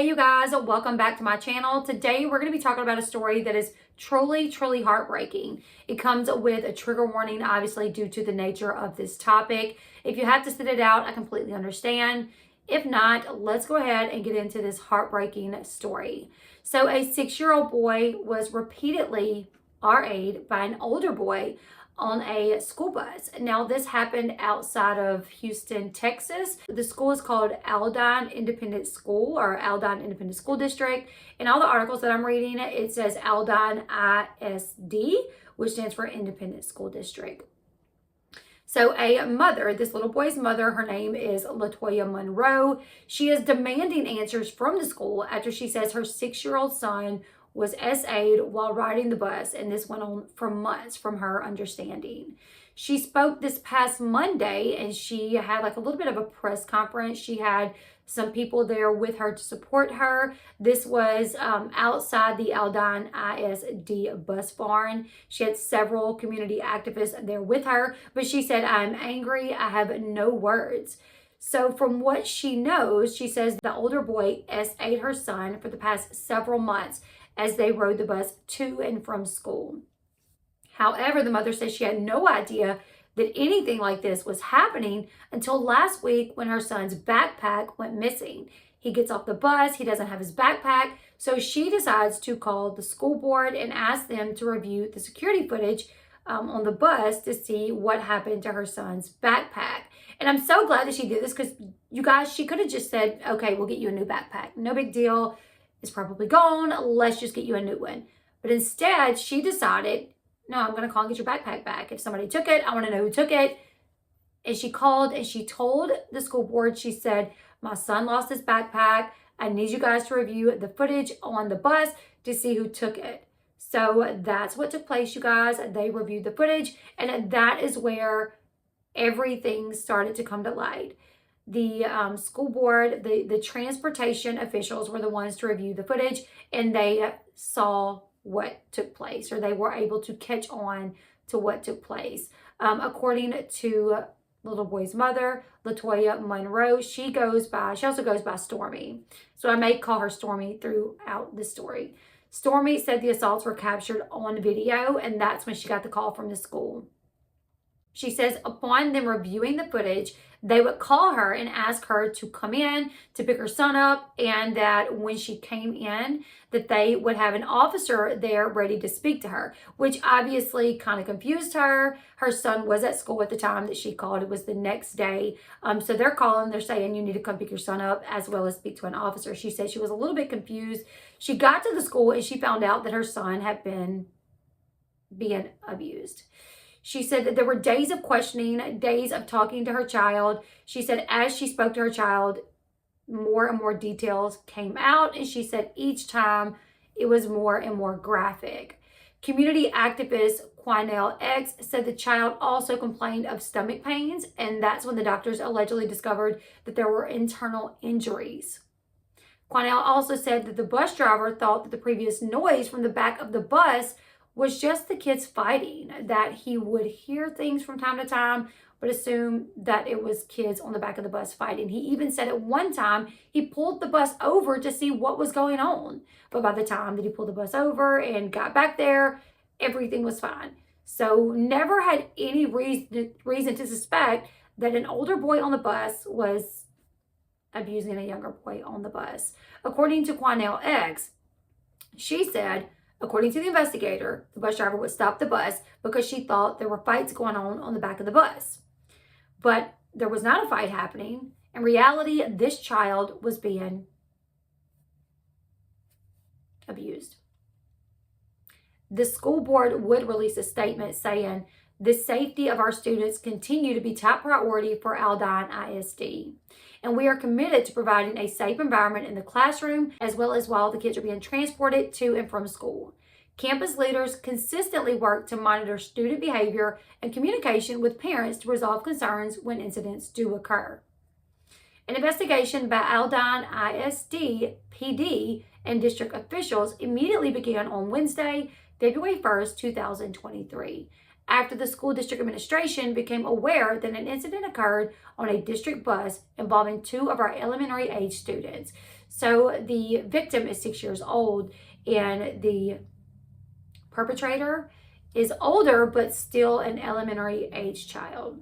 Hey you guys, welcome back to my channel. Today we're going to be talking about a story that is truly heartbreaking. It comes with a trigger warning, obviously due to the nature of this topic. If you have to sit it out, I completely understand. If not, let's go ahead and get into this heartbreaking story. So a 6-year-old boy was repeatedly RA'd by an older boy on a school bus. Now, this happened outside of Houston, Texas. The school is called Aldine Independent School, or Aldine Independent School District. In all the articles that I'm reading, it says Aldine ISD, which stands for Independent School District. So a mother, this little boy's mother, her name is Latoya Monroe. She is demanding answers from the school after she says her 6-year-old son was SA'd while riding the bus, and this went on for months from her understanding. She spoke this past Monday, and she had like a little bit of a press conference. She had some people there with her to support her. This was outside the Aldine ISD bus barn. She had several community activists there with her, but she said, "I'm angry, I have no words." So from what she knows, she says the older boy SA'd her son for the past several months as they rode the bus to and from school. However, the mother says she had no idea that anything like this was happening until last week when her son's backpack went missing. He gets off the bus, he doesn't have his backpack, so she decides to call the school board and ask them to review the security footage on the bus to see what happened to her son's backpack. And I'm so glad that she did this because, you guys, she could have just said, okay, we'll get you a new backpack. No big deal. It's probably gone. Let's just get you a new one. But instead, she decided, no, I'm going to call and get your backpack back. If somebody took it, I want to know who took it. And she called and she told the school board, she said, my son lost his backpack. I need you guys to review the footage on the bus to see who took it. So that's what took place, you guys. They reviewed the footage, and that is where everything started to come to light. The school board, the transportation officials were the ones to review the footage, and they saw what took place, or they were able to catch on to what took place. According to the little boy's mother, Latoya Monroe, she also goes by Stormy. So I may call her Stormy throughout the story. Stormy said the assaults were captured on video, and that's when she got the call from the school. She says upon them reviewing the footage, they would call her and ask her to come in to pick her son up, and that when she came in, that they would have an officer there ready to speak to her, which obviously kind of confused her. Her son was at school at the time that she called. It was the next day. So they're calling, they're saying, you need to come pick your son up as well as speak to an officer. She said she was a little bit confused. She got to the school and she found out that her son had been being abused. She said that there were days of questioning, days of talking to her child. She said as she spoke to her child, more and more details came out. And she said each time it was more and more graphic. Community activist Quinell X said the child also complained of stomach pains. And that's when the doctors allegedly discovered that there were internal injuries. Quinell also said that the bus driver thought that the previous noise from the back of the bus was just the kids fighting, that he would hear things from time to time, but assume that it was kids on the back of the bus fighting. He even said at one time he pulled the bus over to see what was going on. But by the time that he pulled the bus over and got back there, everything was fine. So never had any reason to suspect that an older boy on the bus was abusing a younger boy on the bus. According to Quinell X, she said, according to the investigator, the bus driver would stop the bus because she thought there were fights going on the back of the bus. But there was not a fight happening. In reality, this child was being abused. The school board would release a statement saying, the safety of our students continue to be top priority for Aldine ISD. And we are committed to providing a safe environment in the classroom as well as while the kids are being transported to and from school. Campus leaders consistently work to monitor student behavior and communication with parents to resolve concerns when incidents do occur. An investigation by Aldine ISD PD and district officials immediately began on Wednesday, February 1st, 2023. After the school district administration became aware that an incident occurred on a district bus involving 2 of our elementary age students. So the victim is 6 years old and the perpetrator is older, but still an elementary age child.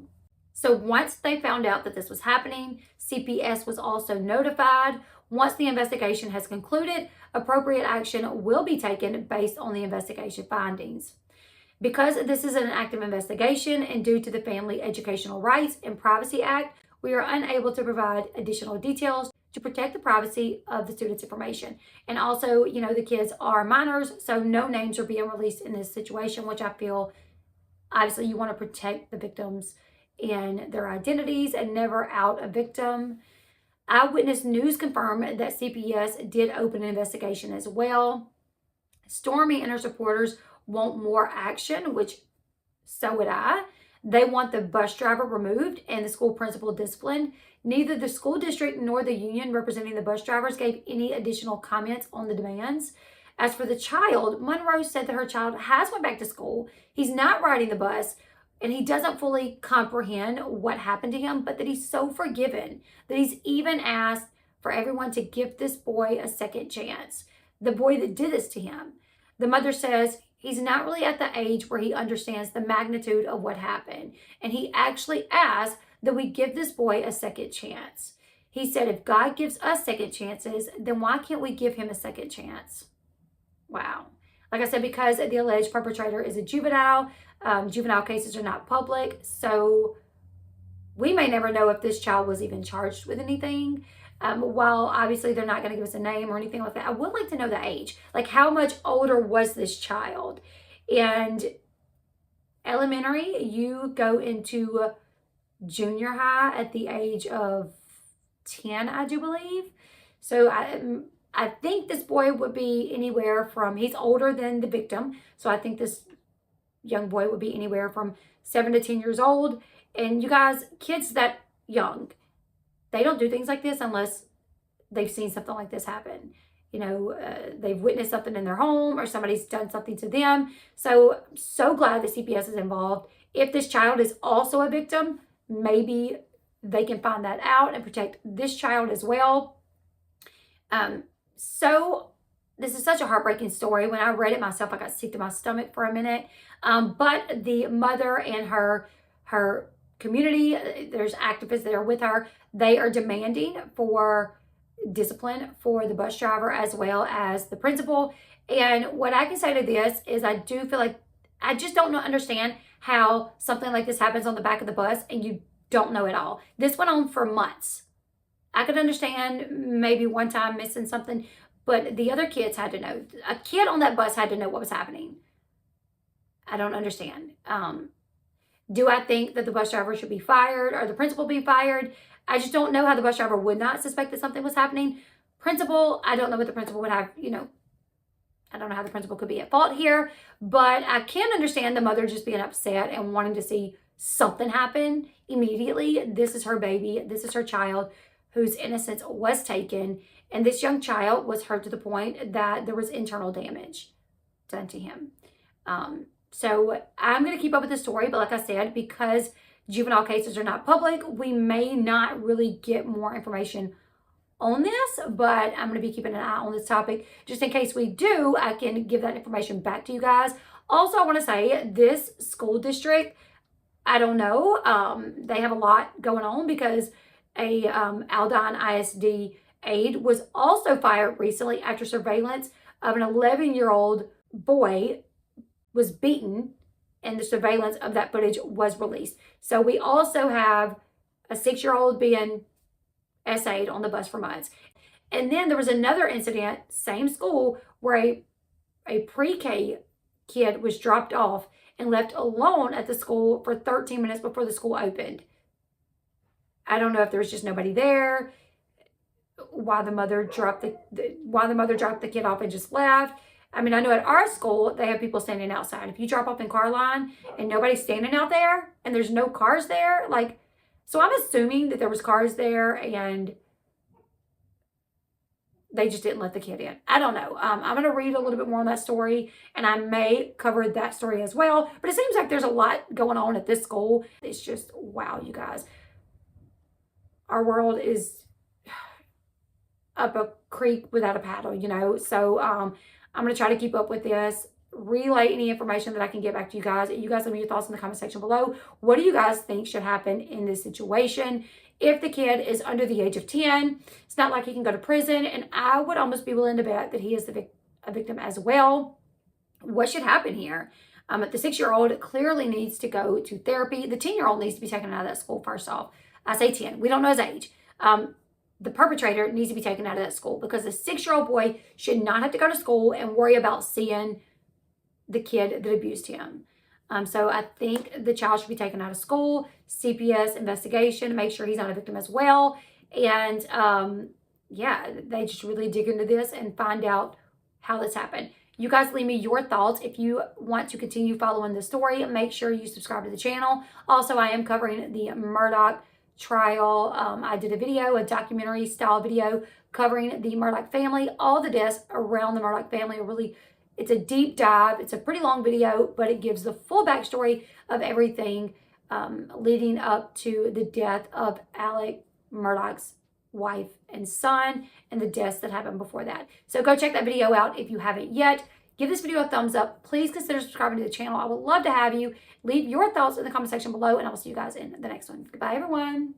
So once they found out that this was happening, CPS was also notified. Once the investigation has concluded, appropriate action will be taken based on the investigation findings. Because this is an active investigation and due to the Family Educational Rights and Privacy Act, we are unable to provide additional details to protect the privacy of the students' information. And also, the kids are minors, so no names are being released in this situation, which I feel obviously you want to protect the victims and their identities and never out a victim. Eyewitness News confirmed that CPS did open an investigation as well. Stormy and her supporters want more action, which so would I. They want the bus driver removed and the school principal disciplined. Neither the school district nor the union representing the bus drivers gave any additional comments on the demands. As for the child, Monroe said that her child has went back to school. He's not riding the bus and he doesn't fully comprehend what happened to him, but that he's so forgiven that he's even asked for everyone to give this boy a second chance. The boy that did this to him. The mother says he's not really at the age where he understands the magnitude of what happened. And he actually asked that we give this boy a second chance. He said, if God gives us second chances, then why can't we give him a second chance? Wow. Like I said, because the alleged perpetrator is a juvenile, juvenile cases are not public. So we may never know if this child was even charged with anything. While obviously they're not going to give us a name or anything like that, I would like to know the age. Like, how much older was this child? And elementary, you go into junior high at the age of 10, I do believe. So I think this boy would be anywhere from, he's older than the victim. So I think this young boy would be anywhere from 7 to 10 years old. And you guys, kids that young, they don't do things like this unless they've seen something like this happen. They've witnessed something in their home or somebody's done something to them. So glad the CPS is involved. If this child is also a victim, maybe they can find that out and protect this child as well. So this is such a heartbreaking story. When I read it myself, I got sick to my stomach for a minute. But the mother and her community, there's activists that are with her. They are demanding for discipline for the bus driver as well as the principal. And what I can say to this is I do feel like I just don't understand how something like this happens on the back of the bus and you don't know at all. This went on for months. I could understand maybe one time missing something, but the other kids had to know. A kid on that bus had to know what was happening. I don't understand. Do I think that the bus driver should be fired or the principal be fired? I just don't know how the bus driver would not suspect that something was happening. Principal, I don't know what the principal would have, I don't know how the principal could be at fault here, but I can understand the mother just being upset and wanting to see something happen immediately. This is her baby. This is her child whose innocence was taken. And this young child was hurt to the point that there was internal damage done to him. So I'm going to keep up with the story, but like I said, because juvenile cases are not public, we may not really get more information on this, but I'm going to be keeping an eye on this topic. Just in case we do, I can give that information back to you guys. Also, I want to say this school district, I don't know, they have a lot going on because a Aldine ISD aide was also fired recently after surveillance of an 11-year-old boy was beaten, and the surveillance of that footage was released. So we also have a 6-year-old being essayed on the bus for months. And then there was another incident, same school, where a pre-K kid was dropped off and left alone at the school for 13 minutes before the school opened. I don't know if there was just nobody there, why the mother dropped the kid off and just left. I mean, I know at our school, they have people standing outside. If you drop off in car line and nobody's standing out there and there's no cars there, so I'm assuming that there was cars there and they just didn't let the kid in. I don't know. I'm going to read a little bit more on that story and I may cover that story as well. But it seems like there's a lot going on at this school. It's just, wow, you guys. Our world is up a creek without a paddle, you know. So I'm going to try to keep up with this, relay any information that I can get back to you guys. You guys let me your thoughts in the comment section below. What do you guys think should happen in this situation? If the kid is under the age of 10, it's not like he can go to prison, and I would almost be willing to bet that he is a victim as well. What should happen here? The 6-year-old clearly needs to go to therapy. The 10-year-old needs to be taken out of that school first off. I say 10. We don't know his age. The perpetrator needs to be taken out of that school, because the 6-year-old boy should not have to go to school and worry about seeing the kid that abused him. So I think the child should be taken out of school, CPS investigation, make sure he's not a victim as well. And yeah, they just really dig into this and find out how this happened. You guys leave me your thoughts. If you want to continue following the story, make sure you subscribe to the channel. Also, I am covering the Murdaugh trial. I did a video, a documentary style video covering the Murdaugh family. All the deaths around the Murdaugh family are really, it's a deep dive. It's a pretty long video, but it gives the full backstory of everything leading up to the death of Alec Murdaugh's wife and son, and the deaths that happened before that. So go check that video out if you haven't yet. Give this video a thumbs up. Please consider subscribing to the channel. I would love to have you. Leave your thoughts in the comment section below, and I will see you guys in the next one. Goodbye, everyone.